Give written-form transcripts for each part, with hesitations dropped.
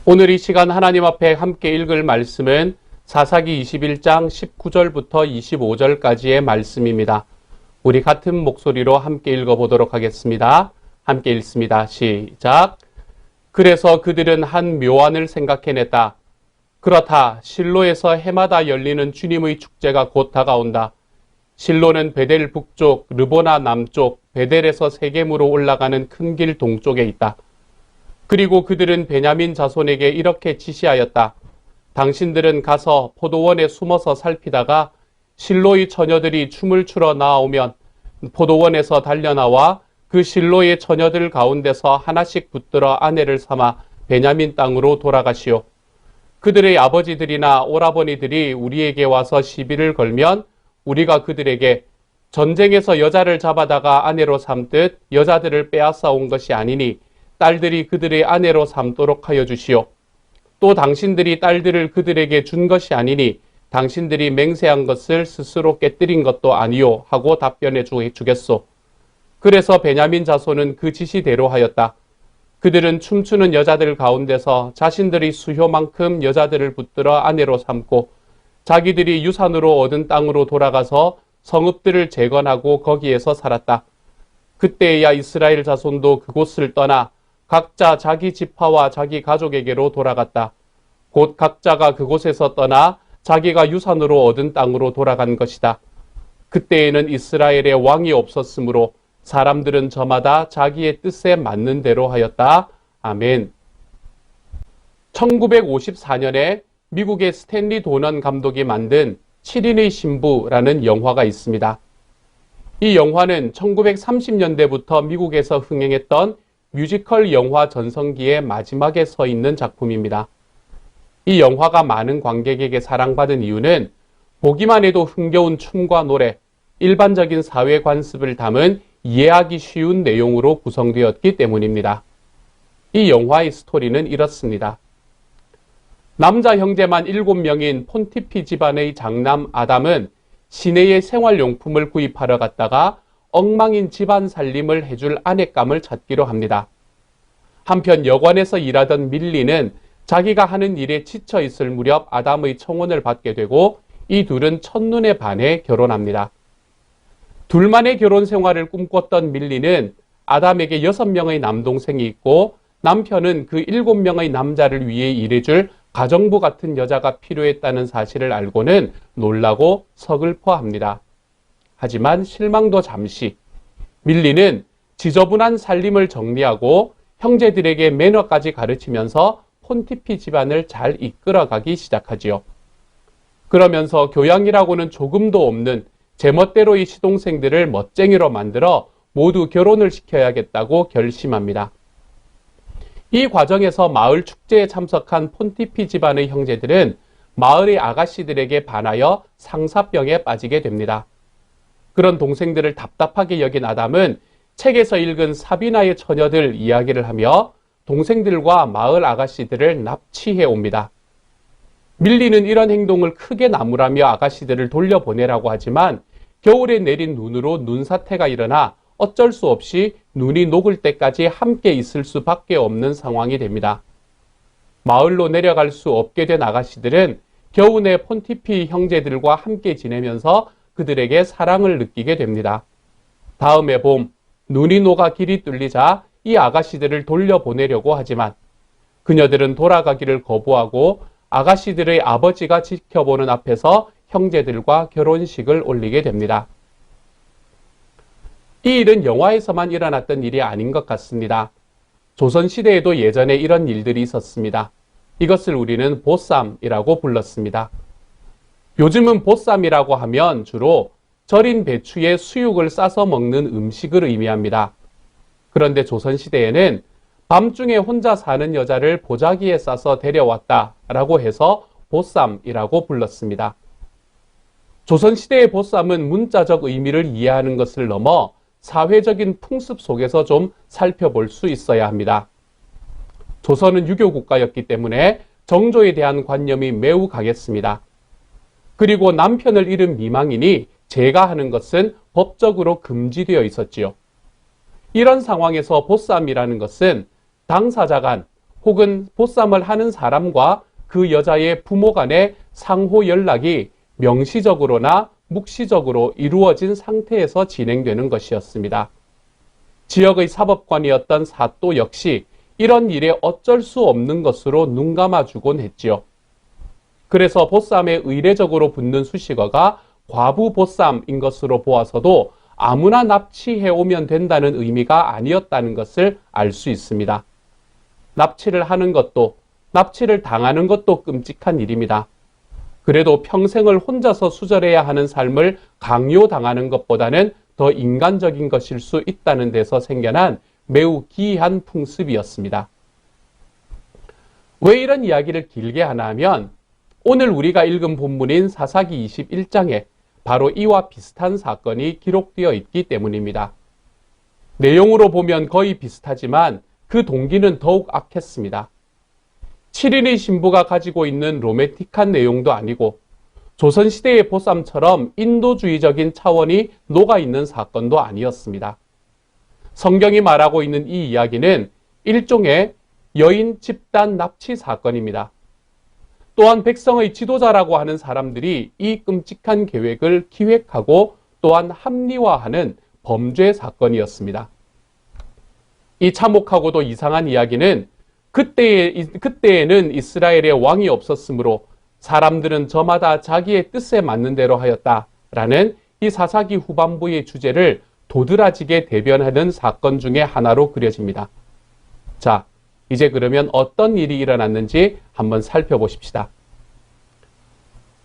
오늘 이 시간 하나님 앞에 함께 읽을 말씀은 사사기 21장 19절부터 25절까지의 말씀입니다. 우리 같은 목소리로 함께 읽어보도록 하겠습니다. 함께 읽습니다. 시작. 그래서 그들은 한 묘안을 생각해냈다. 그렇다. 실로에서 해마다 열리는 주님의 축제가 곧 다가온다. 실로는 베델 북쪽, 르보나 남쪽, 베델에서 세겜으로 올라가는 큰 길 동쪽에 있다. 그리고 그들은 베냐민 자손에게 이렇게 지시하였다. 당신들은 가서 포도원에 숨어서 살피다가 실로의 처녀들이 춤을 추러 나오면 포도원에서 달려나와 그 실로의 처녀들 가운데서 하나씩 붙들어 아내를 삼아 베냐민 땅으로 돌아가시오. 그들의 아버지들이나 오라버니들이 우리에게 와서 시비를 걸면 우리가 그들에게 전쟁에서 여자를 잡아다가 아내로 삼듯 여자들을 빼앗아 온 것이 아니니 딸들이 그들의 아내로 삼도록 하여 주시오. 또 당신들이 딸들을 그들에게 준 것이 아니니 당신들이 맹세한 것을 스스로 깨뜨린 것도 아니오 하고 답변해 주겠소. 그래서 베냐민 자손은 그 지시대로 하였다. 그들은 춤추는 여자들 가운데서 자신들의 수효만큼 여자들을 붙들어 아내로 삼고 자기들이 유산으로 얻은 땅으로 돌아가서 성읍들을 재건하고 거기에서 살았다. 그때야 이스라엘 자손도 그곳을 떠나 각자 자기 지파와 자기 가족에게로 돌아갔다. 곧 각자가 그곳에서 떠나 자기가 유산으로 얻은 땅으로 돌아간 것이다. 그때에는 이스라엘에 왕이 없었으므로 사람들은 저마다 자기의 뜻에 맞는 대로 하였다. 아멘. 1954년에 미국의 스탠리 도넌 감독이 만든 7인의 신부라는 영화가 있습니다. 이 영화는 1930년대부터 미국에서 흥행했던 뮤지컬 영화 전성기의 마지막에 서 있는 작품입니다. 이 영화가 많은 관객에게 사랑받은 이유는 보기만 해도 흥겨운 춤과 노래, 일반적인 사회 관습을 담은 이해하기 쉬운 내용으로 구성되었기 때문입니다. 이 영화의 스토리는 이렇습니다. 남자 형제만 7명인 폰티피 집안의 장남 아담은 시내에 생활용품을 구입하러 갔다가 엉망인 집안 살림을 해줄 아내감을 찾기로 합니다. 한편 여관에서 일하던 밀리는 자기가 하는 일에 지쳐 있을 무렵 아담의 청혼을 받게 되고 이 둘은 첫눈에 반해 결혼합니다. 둘만의 결혼 생활을 꿈꿨던 밀리는 아담에게 6명의 남동생이 있고 남편은 그 7명의 남자를 위해 일해줄 가정부 같은 여자가 필요했다는 사실을 알고는 놀라고 서글퍼합니다. 하지만 실망도 잠시. 밀리는 지저분한 살림을 정리하고 형제들에게 매너까지 가르치면서 폰티피 집안을 잘 이끌어가기 시작하지요. 그러면서 교양이라고는 조금도 없는 제멋대로의 시동생들을 멋쟁이로 만들어 모두 결혼을 시켜야겠다고 결심합니다. 이 과정에서 마을 축제에 참석한 폰티피 집안의 형제들은 마을의 아가씨들에게 반하여 상사병에 빠지게 됩니다. 그런 동생들을 답답하게 여긴 아담은 책에서 읽은 사비나의 처녀들 이야기를 하며 동생들과 마을 아가씨들을 납치해 옵니다. 밀리는 이런 행동을 크게 나무라며 아가씨들을 돌려보내라고 하지만 겨울에 내린 눈으로 눈사태가 일어나 어쩔 수 없이 눈이 녹을 때까지 함께 있을 수밖에 없는 상황이 됩니다. 마을로 내려갈 수 없게 된 아가씨들은 겨우내 폰티피 형제들과 함께 지내면서 그들에게 사랑을 느끼게 됩니다. 다음해 봄, 눈이 녹아 길이 뚫리자 이 아가씨들을 돌려보내려고 하지만 그녀들은 돌아가기를 거부하고 아가씨들의 아버지가 지켜보는 앞에서 형제들과 결혼식을 올리게 됩니다. 이 일은 영화에서만 일어났던 일이 아닌 것 같습니다. 조선시대에도 예전에 이런 일들이 있었습니다. 이것을 우리는 보쌈이라고 불렀습니다. 요즘은 보쌈이라고 하면 주로 절인 배추에 수육을 싸서 먹는 음식을 의미합니다. 그런데 조선시대에는 밤중에 혼자 사는 여자를 보자기에 싸서 데려왔다라고 해서 보쌈이라고 불렀습니다. 조선시대의 보쌈은 문자적 의미를 이해하는 것을 넘어 사회적인 풍습 속에서 좀 살펴볼 수 있어야 합니다. 조선은 유교국가였기 때문에 정조에 대한 관념이 매우 강했습니다. 그리고 남편을 잃은 미망인이 제가하는 것은 법적으로 금지되어 있었지요. 이런 상황에서 보쌈이라는 것은 당사자 간 혹은 보쌈을 하는 사람과 그 여자의 부모 간의 상호 연락이 명시적으로나 묵시적으로 이루어진 상태에서 진행되는 것이었습니다. 지역의 사법관이었던 사또 역시 이런 일에 어쩔 수 없는 것으로 눈감아주곤 했지요. 그래서 보쌈에 의례적으로 붙는 수식어가 과부 보쌈인 것으로 보아서도 아무나 납치해오면 된다는 의미가 아니었다는 것을 알 수 있습니다. 납치를 하는 것도 납치를 당하는 것도 끔찍한 일입니다. 그래도 평생을 혼자서 수절해야 하는 삶을 강요당하는 것보다는 더 인간적인 것일 수 있다는 데서 생겨난 매우 기이한 풍습이었습니다. 왜 이런 이야기를 길게 하나 하면 오늘 우리가 읽은 본문인 사사기 21장에 바로 이와 비슷한 사건이 기록되어 있기 때문입니다. 내용으로 보면 거의 비슷하지만 그 동기는 더욱 악했습니다. 7인의 신부가 가지고 있는 로맨틱한 내용도 아니고 조선시대의 보쌈처럼 인도주의적인 차원이 녹아있는 사건도 아니었습니다. 성경이 말하고 있는 이 이야기는 일종의 여인 집단 납치 사건입니다. 또한 백성의 지도자라고 하는 사람들이 이 끔찍한 계획을 기획하고 또한 합리화하는 범죄 사건이었습니다. 이 참혹하고도 이상한 이야기는 그때에는 이스라엘에 왕이 없었으므로 사람들은 저마다 자기의 뜻에 맞는 대로 하였다라는 이 사사기 후반부의 주제를 도드라지게 대변하는 사건 중에 하나로 그려집니다. 자, 이제 그러면 어떤 일이 일어났는지 한번 살펴보십시다.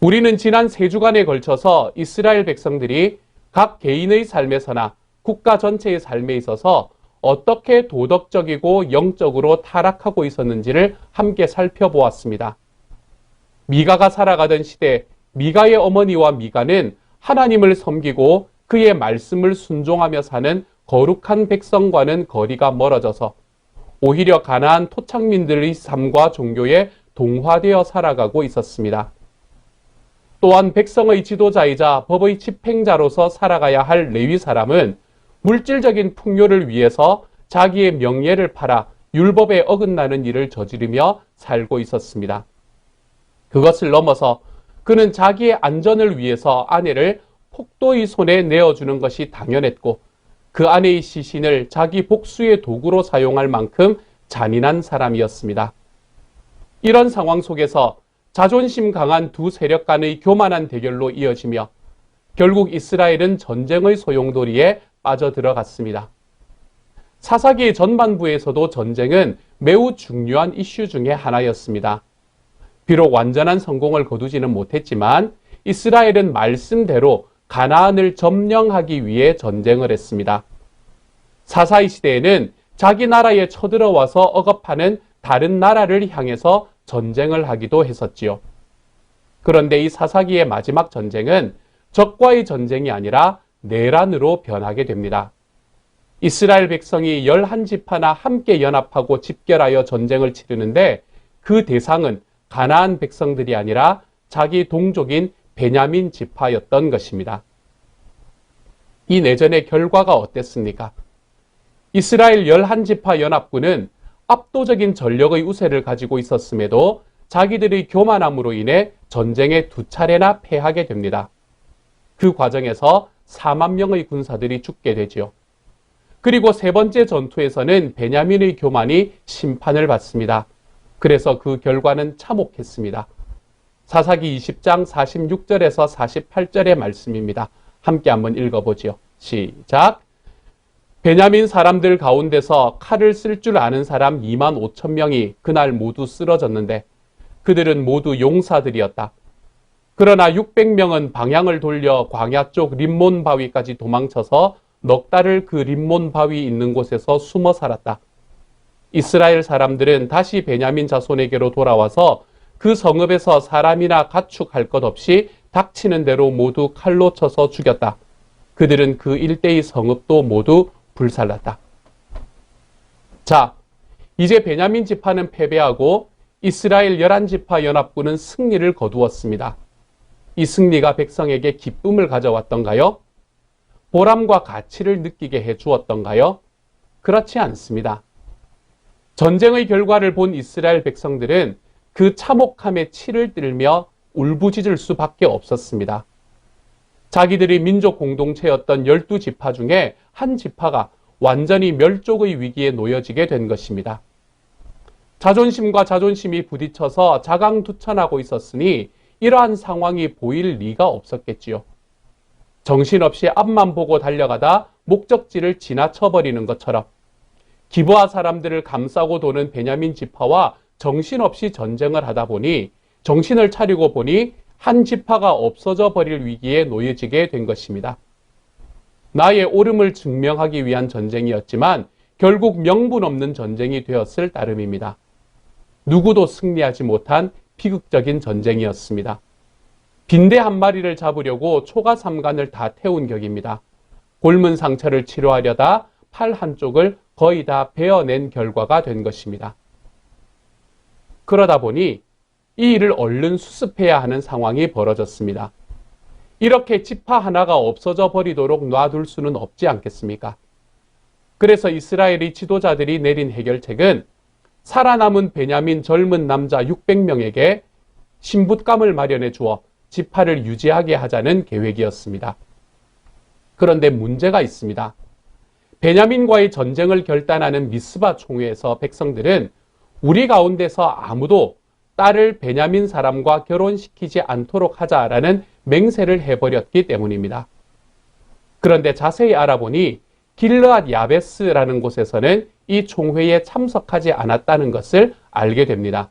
우리는 지난 3주간에 걸쳐서 이스라엘 백성들이 각 개인의 삶에서나 국가 전체의 삶에 있어서 어떻게 도덕적이고 영적으로 타락하고 있었는지를 함께 살펴보았습니다. 미가가 살아가던 시대 미가의 어머니와 미가는 하나님을 섬기고 그의 말씀을 순종하며 사는 거룩한 백성과는 거리가 멀어져서 오히려 가나안 토착민들의 삶과 종교에 동화되어 살아가고 있었습니다. 또한 백성의 지도자이자 법의 집행자로서 살아가야 할 레위 사람은 물질적인 풍요를 위해서 자기의 명예를 팔아 율법에 어긋나는 일을 저지르며 살고 있었습니다. 그것을 넘어서 그는 자기의 안전을 위해서 아내를 폭도의 손에 내어주는 것이 당연했고 그 아내의 시신을 자기 복수의 도구로 사용할 만큼 잔인한 사람이었습니다. 이런 상황 속에서 자존심 강한 두 세력 간의 교만한 대결로 이어지며 결국 이스라엘은 전쟁의 소용돌이에 빠져들어갔습니다. 사사기 전반부에서도 전쟁은 매우 중요한 이슈 중에 하나였습니다. 비록 완전한 성공을 거두지는 못했지만 이스라엘은 말씀대로 가나안을 점령하기 위해 전쟁을 했습니다. 사사의 시대에는 자기 나라에 쳐들어와서 억압하는 다른 나라를 향해서 전쟁을 하기도 했었지요. 그런데 이 사사기의 마지막 전쟁은 적과의 전쟁이 아니라 내란으로 변하게 됩니다. 이스라엘 백성이 11지파나 함께 연합하고 집결하여 전쟁을 치르는데 그 대상은 가나안 백성들이 아니라 자기 동족인 베냐민 지파였던 것입니다. 이 내전의 결과가 어땠습니까? 이스라엘 11지파 연합군은 압도적인 전력의 우세를 가지고 있었음에도 자기들의 교만함으로 인해 전쟁에 2차례나 패하게 됩니다. 그 과정에서 4만 명의 군사들이 죽게 되지요. 그리고 세 번째 전투에서는 베냐민의 교만이 심판을 받습니다. 그래서 그 결과는 참혹했습니다. 사사기 20장 46절에서 48절의 말씀입니다. 함께 한번 읽어보지요. 시작. 베냐민 사람들 가운데서 칼을 쓸 줄 아는 사람 2만 5천 명이 그날 모두 쓰러졌는데 그들은 모두 용사들이었다. 그러나 600명은 방향을 돌려 광야 쪽 림몬 바위까지 도망쳐서 넉 달을 그 림몬 바위 있는 곳에서 숨어 살았다. 이스라엘 사람들은 다시 베냐민 자손에게로 돌아와서 그 성읍에서 사람이나 가축 할 것 없이 닥치는 대로 모두 칼로 쳐서 죽였다. 그들은 그 일대의 성읍도 모두 불살랐다. 자, 이제 베냐민 지파는 패배하고 이스라엘 11지파 연합군은 승리를 거두었습니다. 이 승리가 백성에게 기쁨을 가져왔던가요? 보람과 가치를 느끼게 해 주었던가요? 그렇지 않습니다. 전쟁의 결과를 본 이스라엘 백성들은 그 참혹함에 치를 떨며 울부짖을 수밖에 없었습니다. 자기들이 민족 공동체였던 12지파 중에 한 지파가 완전히 멸족의 위기에 놓여지게 된 것입니다. 자존심과 자존심이 부딪혀서 자강두천하고 있었으니 이러한 상황이 보일 리가 없었겠지요. 정신없이 앞만 보고 달려가다 목적지를 지나쳐버리는 것처럼 기브아 사람들을 감싸고 도는 베냐민 지파와 정신없이 전쟁을 하다 보니 정신을 차리고 보니 한 지파가 없어져 버릴 위기에 놓여지게 된 것입니다. 나의 옳음을 증명하기 위한 전쟁이었지만 결국 명분 없는 전쟁이 되었을 따름입니다. 누구도 승리하지 못한 비극적인 전쟁이었습니다. 빈대 한 마리를 잡으려고 초가 삼간을 다 태운 격입니다. 곪은 상처를 치료하려다 팔 한쪽을 거의 다 베어낸 결과가 된 것입니다. 그러다 보니 이 일을 얼른 수습해야 하는 상황이 벌어졌습니다. 이렇게 지파 하나가 없어져 버리도록 놔둘 수는 없지 않겠습니까? 그래서 이스라엘의 지도자들이 내린 해결책은 살아남은 베냐민 젊은 남자 600명에게 신붓감을 마련해 주어 지파를 유지하게 하자는 계획이었습니다. 그런데 문제가 있습니다. 베냐민과의 전쟁을 결단하는 미스바 총회에서 백성들은 우리 가운데서 아무도 딸을 베냐민 사람과 결혼시키지 않도록 하자라는 맹세를 해버렸기 때문입니다. 그런데 자세히 알아보니 길르앗 야베스라는 곳에서는 이 총회에 참석하지 않았다는 것을 알게 됩니다.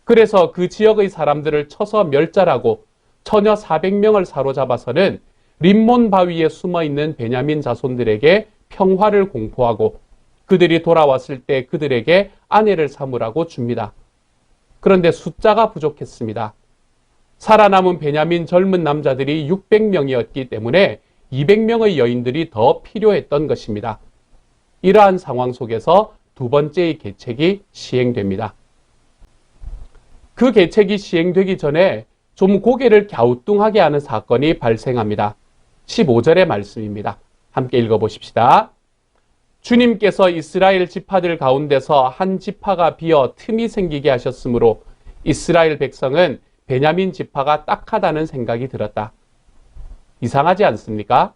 그래서 그 지역의 사람들을 쳐서 멸절하고 처녀 400명을 사로잡아서는 림몬 바위에 숨어있는 베냐민 자손들에게 평화를 공포하고 그들이 돌아왔을 때 그들에게 아내를 삼으라고 줍니다. 그런데 숫자가 부족했습니다. 살아남은 베냐민 젊은 남자들이 600명이었기 때문에 200명의 여인들이 더 필요했던 것입니다. 이러한 상황 속에서 두 번째의 계책이 시행됩니다. 그 계책이 시행되기 전에 좀 고개를 갸우뚱하게 하는 사건이 발생합니다. 15절의 말씀입니다. 함께 읽어보십시다. 주님께서 이스라엘 지파들 가운데서 한 지파가 비어 틈이 생기게 하셨으므로 이스라엘 백성은 베냐민 지파가 딱하다는 생각이 들었다. 이상하지 않습니까?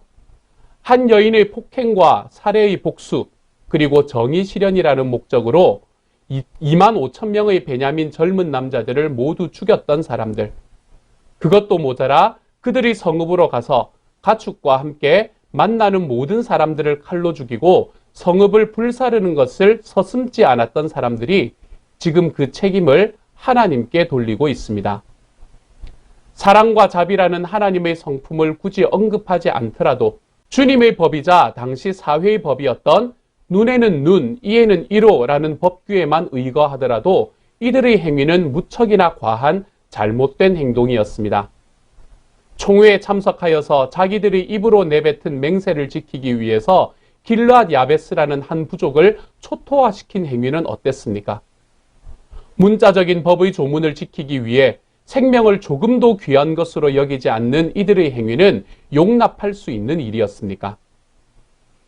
한 여인의 폭행과 살해의 복수, 그리고 정의 실현이라는 목적으로 2만 5천 명의 베냐민 젊은 남자들을 모두 죽였던 사람들. 그것도 모자라 그들이 성읍으로 가서 가축과 함께 만나는 모든 사람들을 칼로 죽이고 성읍을 불사르는 것을 서슴지 않았던 사람들이 지금 그 책임을 하나님께 돌리고 있습니다. 사랑과 자비라는 하나님의 성품을 굳이 언급하지 않더라도 주님의 법이자 당시 사회의 법이었던 눈에는 눈, 이에는 이로라는 법규에만 의거하더라도 이들의 행위는 무척이나 과한 잘못된 행동이었습니다. 총회에 참석하여서 자기들의 입으로 내뱉은 맹세를 지키기 위해서 길르앗 야베스라는 한 부족을 초토화시킨 행위는 어땠습니까? 문자적인 법의 조문을 지키기 위해 생명을 조금도 귀한 것으로 여기지 않는 이들의 행위는 용납할 수 있는 일이었습니까?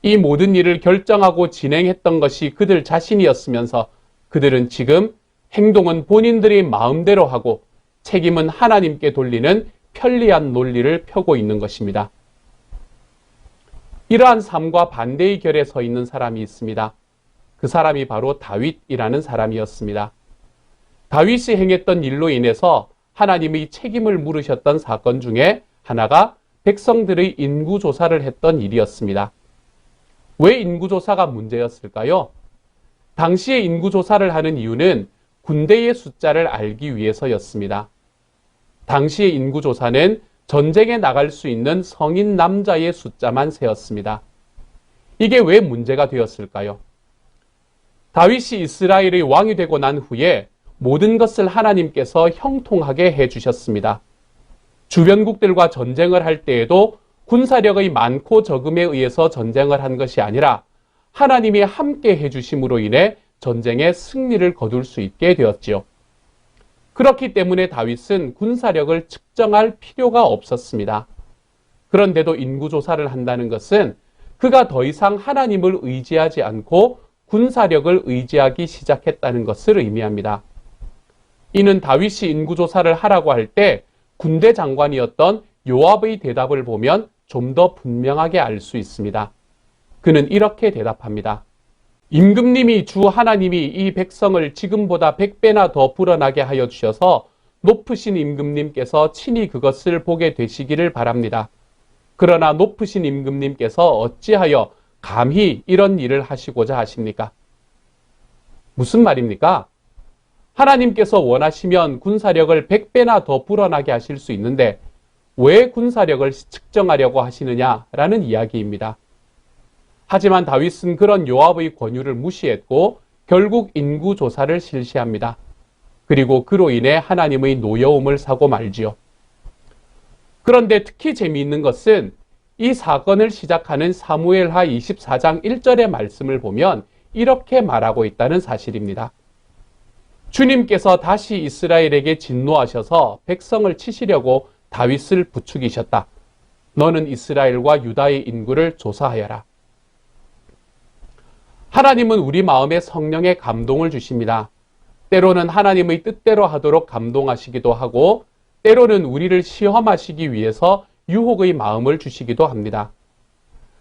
이 모든 일을 결정하고 진행했던 것이 그들 자신이었으면서 그들은 지금 행동은 본인들의 마음대로 하고 책임은 하나님께 돌리는 편리한 논리를 펴고 있는 것입니다. 이러한 삶과 반대의 결에 서 있는 사람이 있습니다. 그 사람이 바로 다윗이라는 사람이었습니다. 다윗이 행했던 일로 인해서 하나님의 책임을 물으셨던 사건 중에 하나가 백성들의 인구조사를 했던 일이었습니다. 왜 인구조사가 문제였을까요? 당시에 인구조사를 하는 이유는 군대의 숫자를 알기 위해서였습니다. 당시의 인구조사는 전쟁에 나갈 수 있는 성인 남자의 숫자만 세었습니다. 이게 왜 문제가 되었을까요? 다윗이 이스라엘의 왕이 되고 난 후에 모든 것을 하나님께서 형통하게 해주셨습니다. 주변국들과 전쟁을 할 때에도 군사력의 많고 적음에 의해서 전쟁을 한 것이 아니라 하나님이 함께 해주심으로 인해 전쟁에 승리를 거둘 수 있게 되었지요. 그렇기 때문에 다윗은 군사력을 측정할 필요가 없었습니다. 그런데도 인구조사를 한다는 것은 그가 더 이상 하나님을 의지하지 않고 군사력을 의지하기 시작했다는 것을 의미합니다. 이는 다윗이 인구조사를 하라고 할 때 군대 장관이었던 요압의 대답을 보면 좀 더 분명하게 알 수 있습니다. 그는 이렇게 대답합니다. 임금님이 주 하나님이 이 백성을 지금보다 100배나 더 불어나게 하여 주셔서 높으신 임금님께서 친히 그것을 보게 되시기를 바랍니다. 그러나 높으신 임금님께서 어찌하여 감히 이런 일을 하시고자 하십니까? 무슨 말입니까? 하나님께서 원하시면 군사력을 100배나 더 불어나게 하실 수 있는데 왜 군사력을 측정하려고 하시느냐라는 이야기입니다. 하지만 다윗은 그런 요압의 권유를 무시했고 결국 인구조사를 실시합니다. 그리고 그로 인해 하나님의 노여움을 사고 말지요. 그런데 특히 재미있는 것은 이 사건을 시작하는 사무엘하 24장 1절의 말씀을 보면 이렇게 말하고 있다는 사실입니다. 주님께서 다시 이스라엘에게 진노하셔서 백성을 치시려고 다윗을 부추기셨다. 너는 이스라엘과 유다의 인구를 조사하여라. 하나님은 우리 마음에 성령의 감동을 주십니다. 때로는 하나님의 뜻대로 하도록 감동하시기도 하고 때로는 우리를 시험하시기 위해서 유혹의 마음을 주시기도 합니다.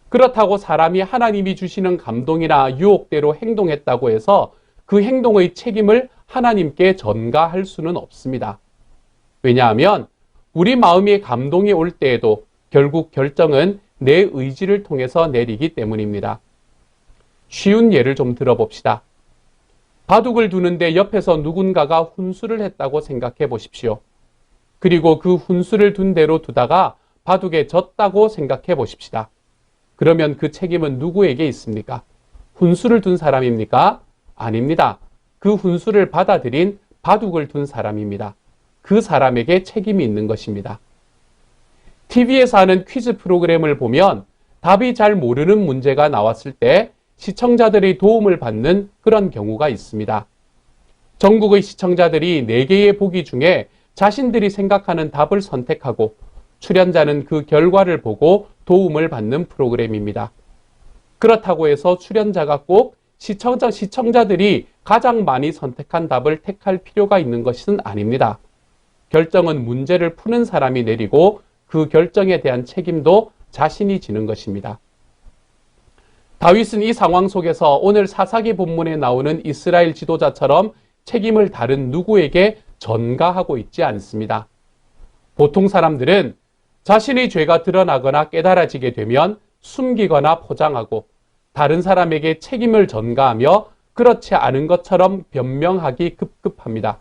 그렇다고 사람이 하나님이 주시는 감동이나 유혹대로 행동했다고 해서 그 행동의 책임을 하나님께 전가할 수는 없습니다. 왜냐하면 우리 마음에 감동이 올 때에도 결국 결정은 내 의지를 통해서 내리기 때문입니다. 쉬운 예를 좀 들어봅시다. 바둑을 두는데 옆에서 누군가가 훈수를 했다고 생각해 보십시오. 그리고 그 훈수를 둔 대로 두다가 바둑에 졌다고 생각해 보십시다. 그러면 그 책임은 누구에게 있습니까? 훈수를 둔 사람입니까? 아닙니다. 그 훈수를 받아들인 바둑을 둔 사람입니다. 그 사람에게 책임이 있는 것입니다. TV에서 하는 퀴즈 프로그램을 보면 답이 잘 모르는 문제가 나왔을 때 시청자들의 도움을 받는 그런 경우가 있습니다. 전국의 시청자들이 4개의 보기 중에 자신들이 생각하는 답을 선택하고 출연자는 그 결과를 보고 도움을 받는 프로그램입니다. 그렇다고 해서 출연자가 꼭 시청자들이 가장 많이 선택한 답을 택할 필요가 있는 것은 아닙니다. 결정은 문제를 푸는 사람이 내리고 그 결정에 대한 책임도 자신이 지는 것입니다. 다윗은 이 상황 속에서 오늘 사사기 본문에 나오는 이스라엘 지도자처럼 책임을 다른 누구에게 전가하고 있지 않습니다. 보통 사람들은 자신의 죄가 드러나거나 깨달아지게 되면 숨기거나 포장하고 다른 사람에게 책임을 전가하며 그렇지 않은 것처럼 변명하기 급급합니다.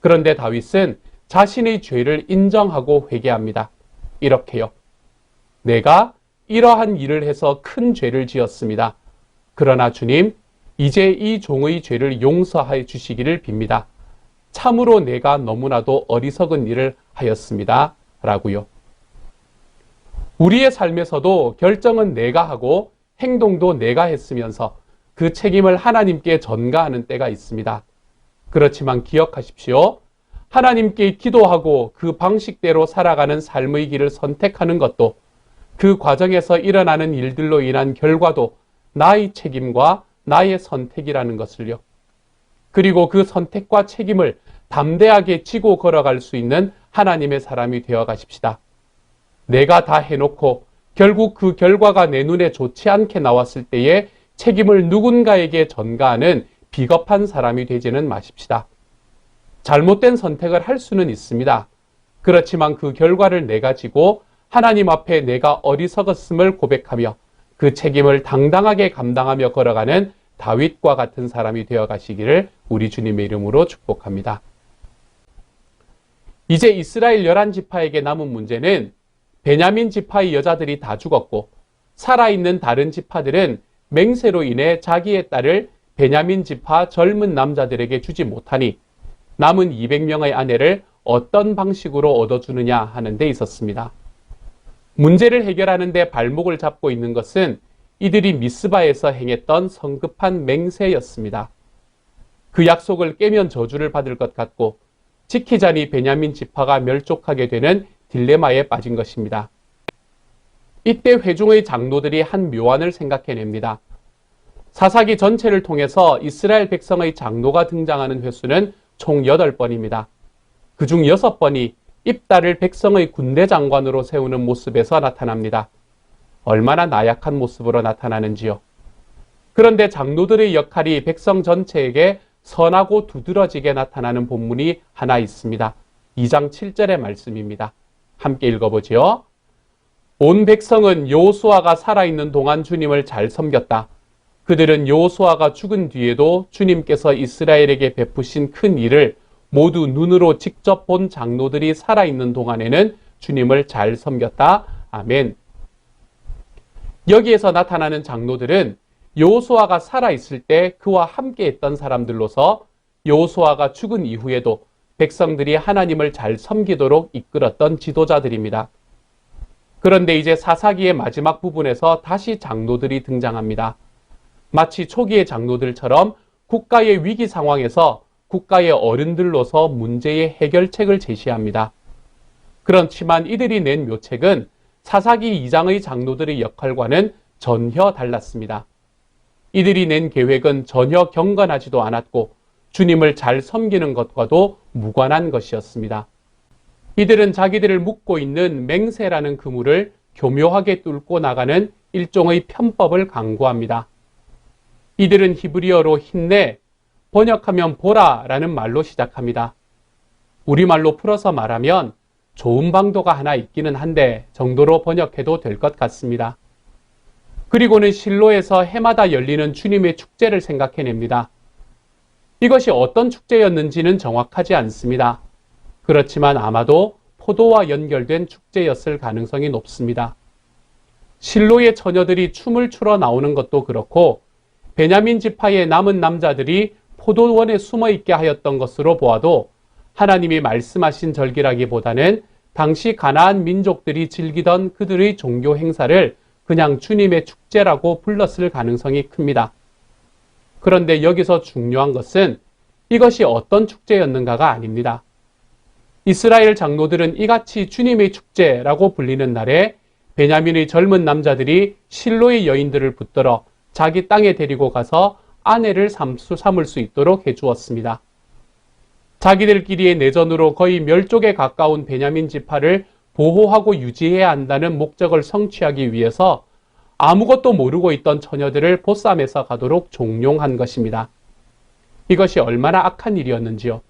그런데 다윗은 자신의 죄를 인정하고 회개합니다. 이렇게요. 내가 이러한 일을 해서 큰 죄를 지었습니다. 그러나 주님, 이제 이 종의 죄를 용서해 주시기를 빕니다. 참으로 내가 너무나도 어리석은 일을 하였습니다. 라고요. 우리의 삶에서도 결정은 내가 하고 행동도 내가 했으면서 그 책임을 하나님께 전가하는 때가 있습니다. 그렇지만 기억하십시오. 하나님께 기도하고 그 방식대로 살아가는 삶의 길을 선택하는 것도 그 과정에서 일어나는 일들로 인한 결과도 나의 책임과 나의 선택이라는 것을요. 그리고 그 선택과 책임을 담대하게 지고 걸어갈 수 있는 하나님의 사람이 되어 가십시다. 내가 다 해놓고 결국 그 결과가 내 눈에 좋지 않게 나왔을 때에 책임을 누군가에게 전가하는 비겁한 사람이 되지는 마십시다. 잘못된 선택을 할 수는 있습니다. 그렇지만 그 결과를 내가 지고 하나님 앞에 내가 어리석었음을 고백하며 그 책임을 당당하게 감당하며 걸어가는 다윗과 같은 사람이 되어 가시기를 우리 주님의 이름으로 축복합니다. 이제 이스라엘 11지파에게 남은 문제는 베냐민 지파의 여자들이 다 죽었고 살아있는 다른 지파들은 맹세로 인해 자기의 딸을 베냐민 지파 젊은 남자들에게 주지 못하니 남은 200명의 아내를 어떤 방식으로 얻어주느냐 하는 데 있었습니다. 문제를 해결하는 데 발목을 잡고 있는 것은 이들이 미스바에서 행했던 성급한 맹세였습니다. 그 약속을 깨면 저주를 받을 것 같고 지키자니 베냐민 지파가 멸족하게 되는 딜레마에 빠진 것입니다. 이때 회중의 장로들이 한 묘안을 생각해냅니다. 사사기 전체를 통해서 이스라엘 백성의 장로가 등장하는 횟수는 총 8번입니다. 그중 6번이 입다를 백성의 군대 장관으로 세우는 모습에서 나타납니다. 얼마나 나약한 모습으로 나타나는지요. 그런데 장로들의 역할이 백성 전체에게 선하고 두드러지게 나타나는 본문이 하나 있습니다. 2장 7절의 말씀입니다. 함께 읽어보지요. 온 백성은 여호수아가 살아있는 동안 주님을 잘 섬겼다. 그들은 여호수아가 죽은 뒤에도 주님께서 이스라엘에게 베푸신 큰 일을 모두 눈으로 직접 본 장로들이 살아있는 동안에는 주님을 잘 섬겼다. 아멘. 여기에서 나타나는 장로들은 여호수아가 살아있을 때 그와 함께 했던 사람들로서 여호수아가 죽은 이후에도 백성들이 하나님을 잘 섬기도록 이끌었던 지도자들입니다. 그런데 이제 사사기의 마지막 부분에서 다시 장로들이 등장합니다. 마치 초기의 장로들처럼 국가의 위기 상황에서 국가의 어른들로서 문제의 해결책을 제시합니다. 그렇지만 이들이 낸 묘책은 사사기 2장의 장로들의 역할과는 전혀 달랐습니다. 이들이 낸 계획은 전혀 경건하지도 않았고 주님을 잘 섬기는 것과도 무관한 것이었습니다. 이들은 자기들을 묶고 있는 맹세라는 그물을 교묘하게 뚫고 나가는 일종의 편법을 강구합니다. 이들은 히브리어로 힘내, 번역하면 보라라는 말로 시작합니다. 우리말로 풀어서 말하면 좋은 방도가 하나 있기는 한데 정도로 번역해도 될 것 같습니다. 그리고는 실로에서 해마다 열리는 주님의 축제를 생각해냅니다. 이것이 어떤 축제였는지는 정확하지 않습니다. 그렇지만 아마도 포도와 연결된 축제였을 가능성이 높습니다. 실로의 처녀들이 춤을 추러 나오는 것도 그렇고 베냐민 지파의 남은 남자들이 포도원에 숨어 있게 하였던 것으로 보아도 하나님이 말씀하신 절기라기보다는 당시 가나안 민족들이 즐기던 그들의 종교 행사를 그냥 주님의 축제라고 불렀을 가능성이 큽니다. 그런데 여기서 중요한 것은 이것이 어떤 축제였는가가 아닙니다. 이스라엘 장로들은 이같이 주님의 축제라고 불리는 날에 베냐민의 젊은 남자들이 실로의 여인들을 붙들어 자기 땅에 데리고 가서 아내를 삼을 수 있도록 해주었습니다. 자기들끼리의 내전으로 거의 멸족에 가까운 베냐민 지파를 보호하고 유지해야 한다는 목적을 성취하기 위해서 아무것도 모르고 있던 처녀들을 보쌈해서 가도록 종용한 것입니다. 이것이 얼마나 악한 일이었는지요.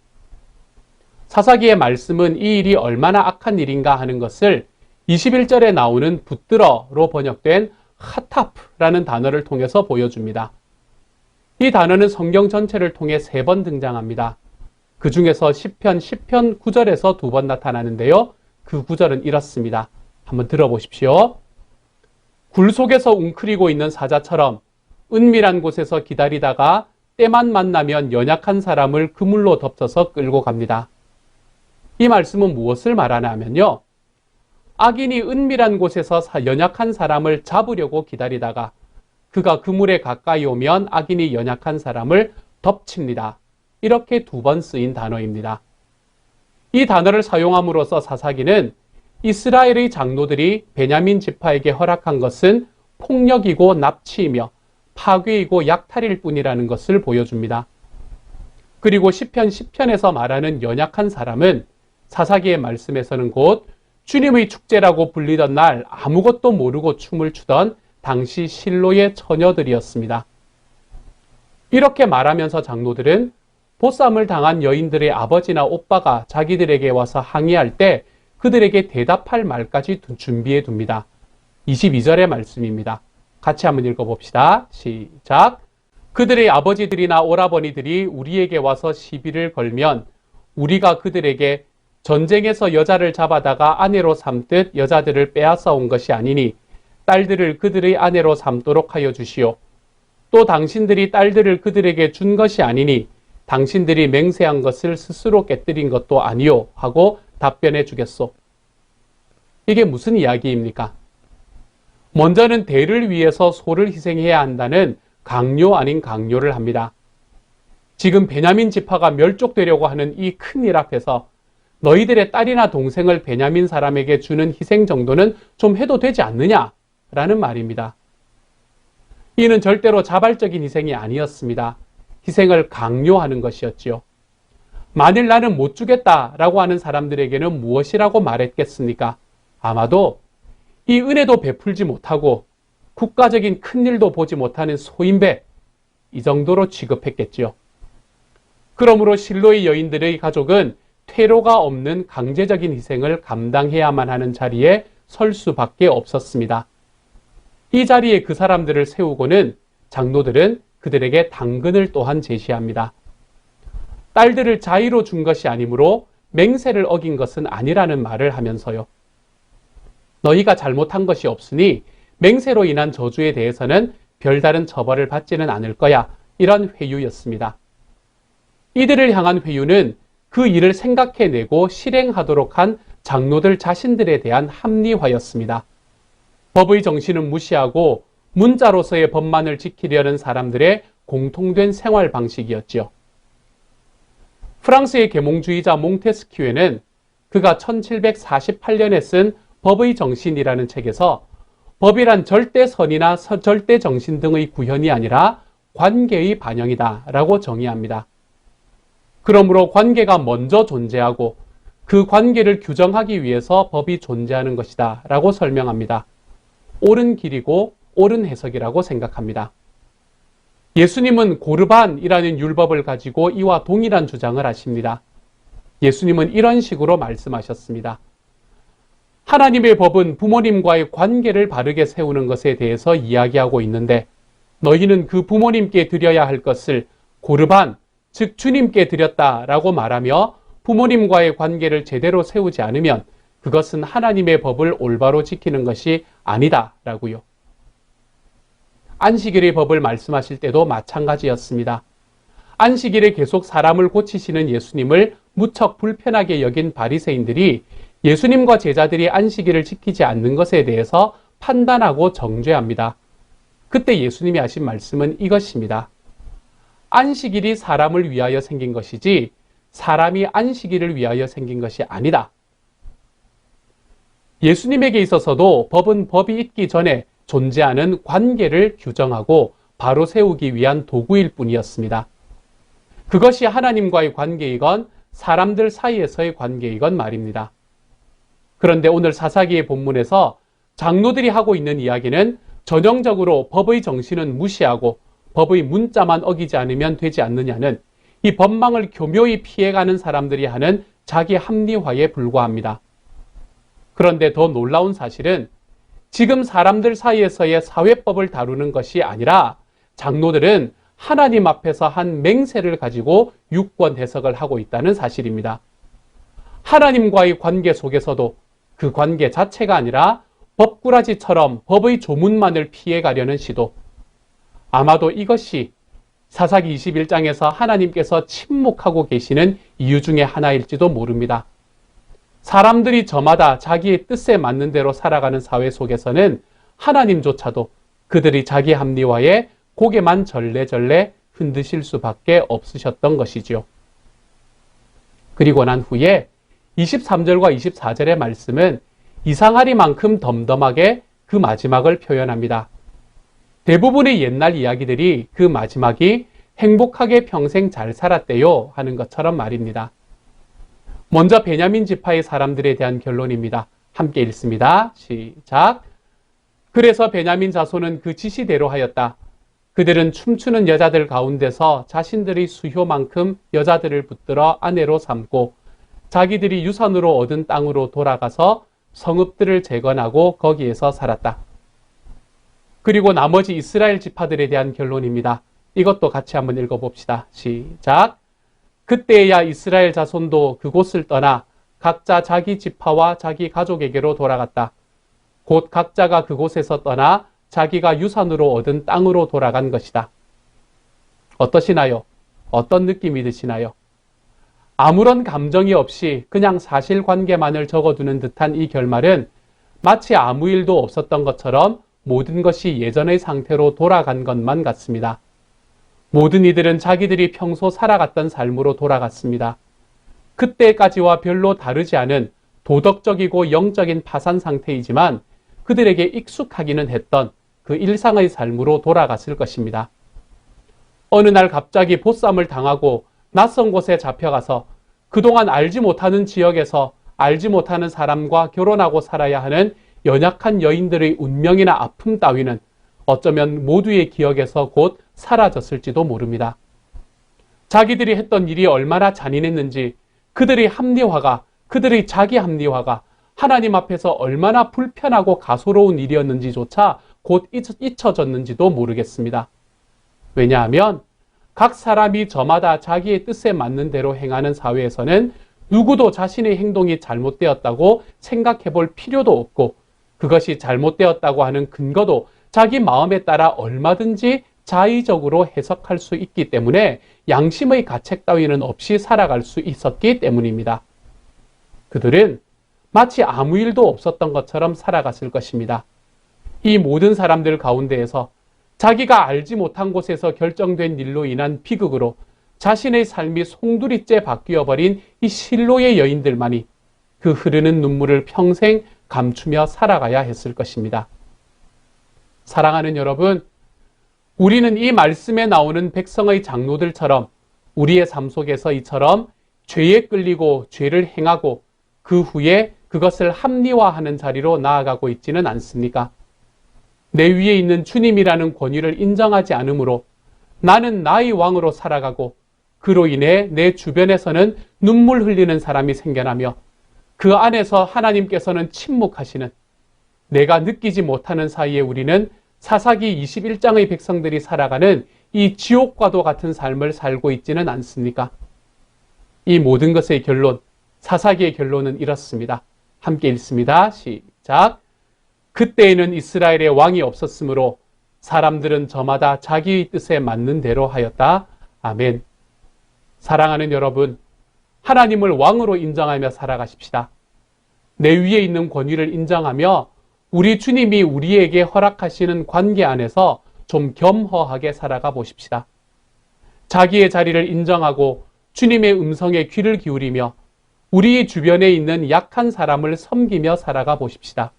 사사기의 말씀은 이 일이 얼마나 악한 일인가 하는 것을 21절에 나오는 붙들어로 번역된 하타프라는 단어를 통해서 보여줍니다. 이 단어는 성경 전체를 통해 3번 등장합니다. 그 중에서 시편 10편 9절에서 2번 나타나는데요. 그 구절은 이렇습니다. 한번 들어보십시오. 굴 속에서 웅크리고 있는 사자처럼 은밀한 곳에서 기다리다가 때만 만나면 연약한 사람을 그물로 덮쳐서 끌고 갑니다. 이 말씀은 무엇을 말하냐면요. 악인이 은밀한 곳에서 연약한 사람을 잡으려고 기다리다가 그가 그물에 가까이 오면 악인이 연약한 사람을 덮칩니다. 이렇게 2번 쓰인 단어입니다. 이 단어를 사용함으로써 사사기는 이스라엘의 장로들이 베냐민 지파에게 허락한 것은 폭력이고 납치이며 파괴이고 약탈일 뿐이라는 것을 보여줍니다. 그리고 시편 10편에서 말하는 연약한 사람은 사사기의 말씀에서는 곧 주님의 축제라고 불리던 날 아무것도 모르고 춤을 추던 당시 실로의 처녀들이었습니다. 이렇게 말하면서 장로들은 보쌈을 당한 여인들의 아버지나 오빠가 자기들에게 와서 항의할 때 그들에게 대답할 말까지 준비해 둡니다. 22절의 말씀입니다. 같이 한번 읽어봅시다. 시작. 그들의 아버지들이나 오라버니들이 우리에게 와서 시비를 걸면 우리가 그들에게 전쟁에서 여자를 잡아다가 아내로 삼듯 여자들을 빼앗아 온 것이 아니니 딸들을 그들의 아내로 삼도록 하여 주시오. 또 당신들이 딸들을 그들에게 준 것이 아니니 당신들이 맹세한 것을 스스로 깨뜨린 것도 아니오 하고 답변해 주겠소. 이게 무슨 이야기입니까? 먼저는 대를 위해서 소를 희생해야 한다는 강요 아닌 강요를 합니다. 지금 베냐민 지파가 멸족되려고 하는 이 큰일 앞에서 너희들의 딸이나 동생을 베냐민 사람에게 주는 희생 정도는 좀 해도 되지 않느냐라는 말입니다. 이는 절대로 자발적인 희생이 아니었습니다. 희생을 강요하는 것이었지요. 만일 나는 못 주겠다라고 하는 사람들에게는 무엇이라고 말했겠습니까? 아마도 이 은혜도 베풀지 못하고 국가적인 큰일도 보지 못하는 소인배, 이 정도로 취급했겠지요. 그러므로 실로의 여인들의 가족은 퇴로가 없는 강제적인 희생을 감당해야만 하는 자리에 설 수밖에 없었습니다. 이 자리에 그 사람들을 세우고는 장로들은 그들에게 당근을 또한 제시합니다. 딸들을 자의로 준 것이 아니므로 맹세를 어긴 것은 아니라는 말을 하면서요. 너희가 잘못한 것이 없으니 맹세로 인한 저주에 대해서는 별다른 처벌을 받지는 않을 거야. 이런 회유였습니다. 이들을 향한 회유는 그 일을 생각해내고 실행하도록 한 장로들 자신들에 대한 합리화였습니다. 법의 정신은 무시하고 문자로서의 법만을 지키려는 사람들의 공통된 생활 방식이었지요. 프랑스의 계몽주의자 몽테스키유는 그가 1748년에 쓴 법의 정신이라는 책에서 법이란 절대선이나 절대정신 등의 구현이 아니라 관계의 반영이다 라고 정의합니다. 그러므로 관계가 먼저 존재하고 그 관계를 규정하기 위해서 법이 존재하는 것이다 라고 설명합니다. 옳은 길이고 옳은 해석이라고 생각합니다. 예수님은 고르반이라는 율법을 가지고 이와 동일한 주장을 하십니다. 예수님은 이런 식으로 말씀하셨습니다. 하나님의 법은 부모님과의 관계를 바르게 세우는 것에 대해서 이야기하고 있는데 너희는 그 부모님께 드려야 할 것을 고르반, 즉 주님께 드렸다라고 말하며 부모님과의 관계를 제대로 세우지 않으면 그것은 하나님의 법을 올바로 지키는 것이 아니다라고요. 안식일의 법을 말씀하실 때도 마찬가지였습니다. 안식일에 계속 사람을 고치시는 예수님을 무척 불편하게 여긴 바리새인들이 예수님과 제자들이 안식일을 지키지 않는 것에 대해서 판단하고 정죄합니다. 그때 예수님이 하신 말씀은 이것입니다. 안식일이 사람을 위하여 생긴 것이지 사람이 안식일을 위하여 생긴 것이 아니다. 예수님에게 있어서도 법은 법이 있기 전에 존재하는 관계를 규정하고 바로 세우기 위한 도구일 뿐이었습니다. 그것이 하나님과의 관계이건 사람들 사이에서의 관계이건 말입니다. 그런데 오늘 사사기의 본문에서 장로들이 하고 있는 이야기는 전형적으로 법의 정신은 무시하고 법의 문자만 어기지 않으면 되지 않느냐는 이 법망을 교묘히 피해가는 사람들이 하는 자기 합리화에 불과합니다. 그런데 더 놀라운 사실은 지금 사람들 사이에서의 사회법을 다루는 것이 아니라 장로들은 하나님 앞에서 한 맹세를 가지고 유권 해석을 하고 있다는 사실입니다. 하나님과의 관계 속에서도 그 관계 자체가 아니라 법꾸라지처럼 법의 조문만을 피해가려는 시도. 아마도 이것이 사사기 21장에서 하나님께서 침묵하고 계시는 이유 중에 하나일지도 모릅니다. 사람들이 저마다 자기의 뜻에 맞는 대로 살아가는 사회 속에서는 하나님조차도 그들이 자기 합리화에 고개만 절레절레 흔드실 수밖에 없으셨던 것이지요. 그리고 난 후에 23절과 24절의 말씀은 이상하리만큼 덤덤하게 그 마지막을 표현합니다. 대부분의 옛날 이야기들이 그 마지막이 행복하게 평생 잘 살았대요 하는 것처럼 말입니다. 먼저 베냐민 지파의 사람들에 대한 결론입니다. 함께 읽습니다. 시작. 그래서 베냐민 자손은 그 지시대로 하였다. 그들은 춤추는 여자들 가운데서 자신들의 수효만큼 여자들을 붙들어 아내로 삼고 자기들이 유산으로 얻은 땅으로 돌아가서 성읍들을 재건하고 거기에서 살았다. 그리고 나머지 이스라엘 지파들에 대한 결론입니다. 이것도 같이 한번 읽어봅시다. 시작. 그때야 이스라엘 자손도 그곳을 떠나 각자 자기 지파와 자기 가족에게로 돌아갔다. 곧 각자가 그곳에서 떠나 자기가 유산으로 얻은 땅으로 돌아간 것이다. 어떠시나요? 어떤 느낌이 드시나요? 아무런 감정이 없이 그냥 사실관계만을 적어두는 듯한 이 결말은 마치 아무 일도 없었던 것처럼 모든 것이 예전의 상태로 돌아간 것만 같습니다. 모든 이들은 자기들이 평소 살아갔던 삶으로 돌아갔습니다. 그때까지와 별로 다르지 않은 도덕적이고 영적인 파산 상태이지만 그들에게 익숙하기는 했던 그 일상의 삶으로 돌아갔을 것입니다. 어느 날 갑자기 보쌈을 당하고 낯선 곳에 잡혀가서 그동안 알지 못하는 지역에서 알지 못하는 사람과 결혼하고 살아야 하는 연약한 여인들의 운명이나 아픔 따위는 어쩌면 모두의 기억에서 곧 사라졌을지도 모릅니다. 자기들이 했던 일이 얼마나 잔인했는지, 그들의 합리화가, 그들의 자기 합리화가 하나님 앞에서 얼마나 불편하고 가소로운 일이었는지조차 곧 잊혀졌는지도 모르겠습니다. 왜냐하면 각 사람이 저마다 자기의 뜻에 맞는 대로 행하는 사회에서는 누구도 자신의 행동이 잘못되었다고 생각해 볼 필요도 없고, 그것이 잘못되었다고 하는 근거도 자기 마음에 따라 얼마든지 자의적으로 해석할 수 있기 때문에 양심의 가책 따위는 없이 살아갈 수 있었기 때문입니다. 그들은 마치 아무 일도 없었던 것처럼 살아갔을 것입니다. 이 모든 사람들 가운데에서 자기가 알지 못한 곳에서 결정된 일로 인한 비극으로 자신의 삶이 송두리째 바뀌어버린 이 실로의 여인들만이 그 흐르는 눈물을 평생 감추며 살아가야 했을 것입니다. 사랑하는 여러분, 우리는 이 말씀에 나오는 백성의 장로들처럼 우리의 삶 속에서 이처럼 죄에 끌리고 죄를 행하고 그 후에 그것을 합리화하는 자리로 나아가고 있지는 않습니까? 내 위에 있는 주님이라는 권위를 인정하지 않으므로 나는 나의 왕으로 살아가고 그로 인해 내 주변에서는 눈물 흘리는 사람이 생겨나며 그 안에서 하나님께서는 침묵하시는, 내가 느끼지 못하는 사이에 우리는 사사기 21장의 백성들이 살아가는 이 지옥과도 같은 삶을 살고 있지는 않습니까? 이 모든 것의 결론, 사사기의 결론은 이렇습니다. 함께 읽습니다. 시작. 그때에는 이스라엘에 왕이 없었으므로 사람들은 저마다 자기의 뜻에 맞는 대로 하였다. 아멘. 사랑하는 여러분, 하나님을 왕으로 인정하며 살아가십시다. 내 위에 있는 권위를 인정하며 우리 주님이 우리에게 허락하시는 관계 안에서 좀 겸허하게 살아가 보십시다. 자기의 자리를 인정하고 주님의 음성에 귀를 기울이며 우리 주변에 있는 약한 사람을 섬기며 살아가 보십시다.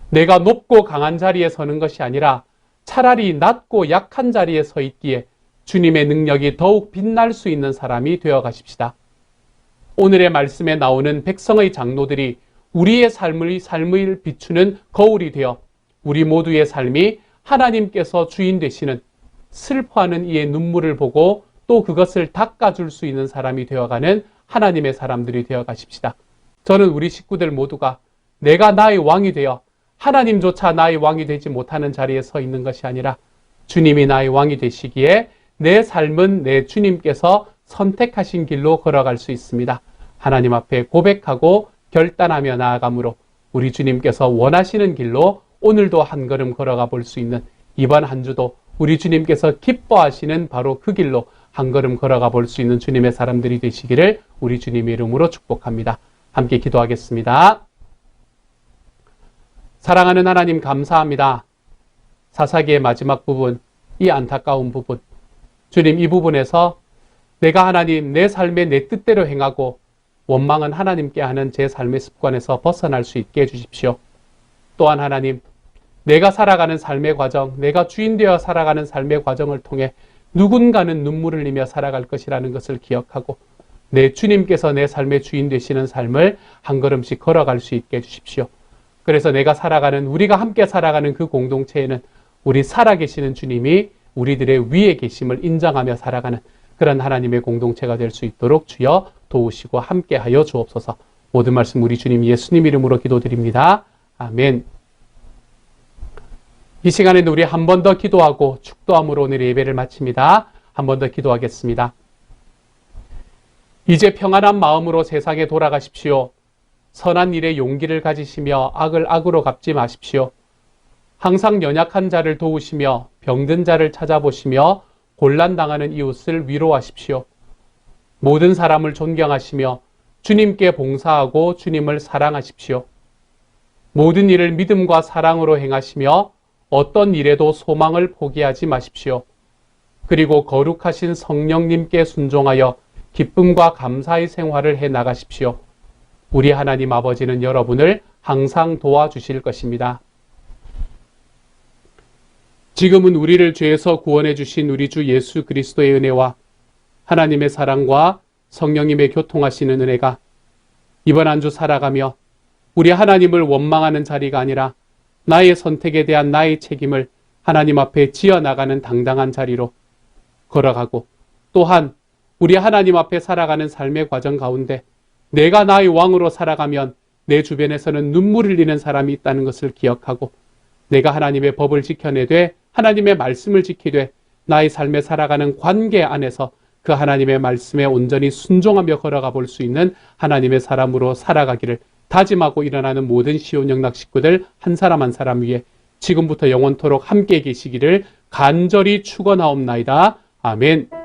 내가 높고 강한 자리에 서는 것이 아니라 차라리 낮고 약한 자리에 서 있기에 주님의 능력이 더욱 빛날 수 있는 사람이 되어 가십시다. 오늘의 말씀에 나오는 백성의 장로들이 우리의 삶을 비추는 거울이 되어 우리 모두의 삶이 하나님께서 주인 되시는, 슬퍼하는 이의 눈물을 보고 또 그것을 닦아줄 수 있는 사람이 되어가는 하나님의 사람들이 되어 가십시다. 저는 우리 식구들 모두가 내가 나의 왕이 되어 하나님조차 나의 왕이 되지 못하는 자리에 서 있는 것이 아니라 주님이 나의 왕이 되시기에 내 삶은 내 주님께서 선택하신 길로 걸어갈 수 있습니다. 하나님 앞에 고백하고 결단하며 나아가므로 우리 주님께서 원하시는 길로 오늘도 한 걸음 걸어가 볼 수 있는, 이번 한 주도 우리 주님께서 기뻐하시는 바로 그 길로 한 걸음 걸어가 볼 수 있는 주님의 사람들이 되시기를 우리 주님의 이름으로 축복합니다. 함께 기도하겠습니다. 사랑하는 하나님, 감사합니다. 사사기의 마지막 부분, 이 안타까운 부분, 주님, 이 부분에서 내가 하나님 내 삶에 내 뜻대로 행하고 원망은 하나님께 하는 제 삶의 습관에서 벗어날 수 있게 해주십시오. 또한 하나님, 내가 살아가는 삶의 과정, 내가 주인 되어 살아가는 삶의 과정을 통해 누군가는 눈물을 흘리며 살아갈 것이라는 것을 기억하고 내 주님께서 내 삶의 주인 되시는 삶을 한 걸음씩 걸어갈 수 있게 해주십시오. 그래서 내가 살아가는, 우리가 함께 살아가는 그 공동체에는 우리 살아계시는 주님이 우리들의 위에 계심을 인정하며 살아가는 그런 하나님의 공동체가 될 수 있도록 주여 도우시고 함께하여 주옵소서. 모든 말씀 우리 주님 예수님 이름으로 기도드립니다. 아멘. 이 시간에는 우리 한 번 더 기도하고 축도함으로 오늘 예배를 마칩니다. 한 번 더 기도하겠습니다. 이제 평안한 마음으로 세상에 돌아가십시오. 선한 일에 용기를 가지시며 악을 악으로 갚지 마십시오. 항상 연약한 자를 도우시며 병든 자를 찾아보시며 곤란당하는 이웃을 위로하십시오. 모든 사람을 존경하시며 주님께 봉사하고 주님을 사랑하십시오. 모든 일을 믿음과 사랑으로 행하시며 어떤 일에도 소망을 포기하지 마십시오. 그리고 거룩하신 성령님께 순종하여 기쁨과 감사의 생활을 해 나가십시오. 우리 하나님 아버지는 여러분을 항상 도와주실 것입니다. 지금은 우리를 죄에서 구원해 주신 우리 주 예수 그리스도의 은혜와 하나님의 사랑과 성령님의 교통하시는 은혜가 이번 한 주 살아가며 우리 하나님을 원망하는 자리가 아니라 나의 선택에 대한 나의 책임을 하나님 앞에 지어나가는 당당한 자리로 걸어가고, 또한 우리 하나님 앞에 살아가는 삶의 과정 가운데 내가 나의 왕으로 살아가면 내 주변에서는 눈물 흘리는 사람이 있다는 것을 기억하고, 내가 하나님의 법을 지켜내되 하나님의 말씀을 지키되 나의 삶에 살아가는 관계 안에서 그 하나님의 말씀에 온전히 순종하며 걸어가 볼 수 있는 하나님의 사람으로 살아가기를 다짐하고 일어나는 모든 시온영락 식구들 한 사람 한 사람 위에 지금부터 영원토록 함께 계시기를 간절히 축원하옵나이다. 아멘.